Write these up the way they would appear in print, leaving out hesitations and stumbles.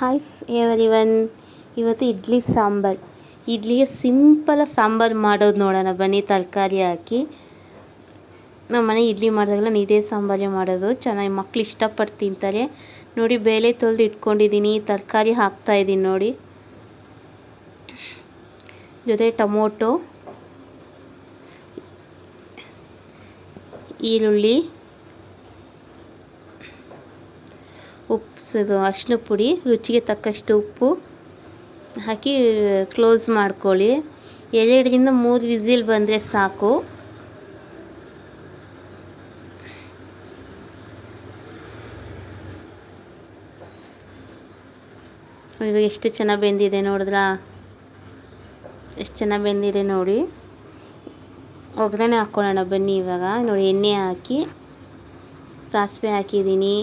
Hi everyone. ಇವತ್ತು ಇಡ್ಲಿ ಸಾಂಬಾರು. ಇಡ್ಲಿಗೆ simple sambar ಮಾಡೋದು ನೋಡೋಣ ಬನ್ನಿ. ತರಕಾರಿ ಹಾಕಿ ನಮ್ಮ ಮನೆ ಇಡ್ಲಿ ಮಾಡಿದಾಗೆಲ್ಲ ಇದೇ ಸಾಂಬಾರೇ ಮಾಡೋದು. ಚೆನ್ನಾಗಿ ಮಕ್ಳು ಇಷ್ಟಪಟ್ಟು ತಿಂತಾರೆ. ನೋಡಿ, ಬೇಳೆ ತೊಳೆದು ಇಟ್ಕೊಂಡಿದ್ದೀನಿ, ತರಕಾರಿ ಹಾಕ್ತಾಯಿದ್ದೀನಿ ನೋಡಿ. ಜೊತೆ ಟೊಮೊಟೊ, ಈರುಳ್ಳಿ, ಉಪ್ಪು, ಅರಿಶಿನ ಪುಡಿ, ರುಚಿಗೆ ತಕ್ಕಷ್ಟು ಉಪ್ಪು ಹಾಕಿ ಕ್ಲೋಸ್ ಮಾಡ್ಕೊಳ್ಳಿ. 2ರಿಂದ 3 ವಿಸಿಲ್ ಬಂದರೆ ಸಾಕು. ಇವಾಗ ಎಷ್ಟು ಚೆನ್ನಾಗಿ ಬೆಂದಿದೆ ನೋಡಿದ್ರಾ? ಎಷ್ಟು ಚೆನ್ನಾಗಿ ಬೆಂದಿದೆ ನೋಡಿ. ಒಗ್ಗರಣೆ ಹಾಕ್ಕೊಳ್ಳೋಣ ಬನ್ನಿ. ಇವಾಗ ನೋಡಿ, ಎಣ್ಣೆ ಹಾಕಿ ಸಾಸಿವೆ ಹಾಕಿದ್ದೀನಿ,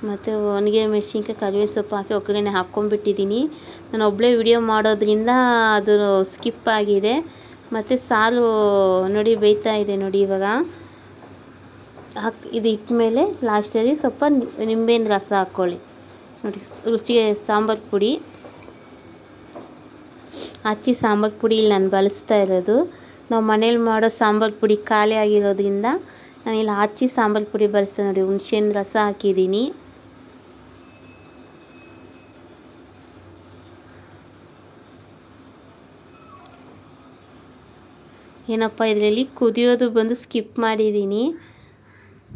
ಮತ್ತು ಒಣಗೆ ಮೆಣಸಿನ್ಕಾಯಿ, ಕರಿಬೇವಿನ ಸೊಪ್ಪು ಹಾಕಿ ಒಗ್ಗರಣೆ ಹಾಕ್ಕೊಂಡ್ಬಿಟ್ಟಿದ್ದೀನಿ. ನಾನು ಒಬ್ಬಳೇ ವಿಡಿಯೋ ಮಾಡೋದ್ರಿಂದ ಅದು ಸ್ಕಿಪ್ ಆಗಿದೆ. ಮತ್ತು ಸಾರು ನೋಡಿ ಬೇಯ್ತಾ ಇದೆ ನೋಡಿ. ಇವಾಗ ಇದು ಇಟ್ಮೇಲೆ ಲಾಸ್ಟಲ್ಲಿ ಸ್ವಲ್ಪ ನಿಂಬೆಹಣ್ಣು ರಸ ಹಾಕ್ಕೊಳ್ಳಿ ನೋಡಿ. ರುಚಿಗೆ ಸಾಂಬಾರು ಪುಡಿ, ಹಚ್ಚಿ ಸಾಂಬಾರು ಪುಡಿ ಇಲ್ಲಿ ನಾನು ಬಳಸ್ತಾ ಇರೋದು. ನಾವು ಮನೇಲಿ ಮಾಡೋ ಸಾಂಬಾರು ಪುಡಿ ಖಾಲಿ ಆಗಿರೋದ್ರಿಂದ ನಾನಿಲ್ಲಿ ಹಚ್ಚಿ ಸಾಂಬಾರು ಪುಡಿ ಬಳಸ್ತಾ ನೋಡಿ. ಹುಣಸೆಹಣ್ಣು ರಸ ಹಾಕಿದ್ದೀನಿ. ಏನಪ್ಪ ಇದರಲ್ಲಿ ಕುದಿಯೋದು ಬಂದು ಸ್ಕಿಪ್ ಮಾಡಿದ್ದೀನಿ.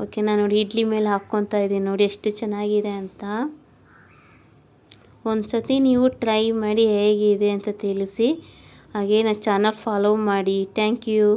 ಓಕೆನಾ? ನೋಡಿ, ಇಡ್ಲಿ ಮೇಲೆ ಹಾಕ್ಕೊತಾ ಇದ್ದೀನಿ ನೋಡಿ ಎಷ್ಟು ಚೆನ್ನಾಗಿದೆ ಅಂತ. ಒಂದು ಸತಿ ನೀವು ಟ್ರೈ ಮಾಡಿ ಹೇಗಿದೆ ಅಂತ ತಿಳಿಸಿ. ಹಾಗೆ ನನ್ನ ಚಾನಲ್ ಫಾಲೋ ಮಾಡಿ. Thank you.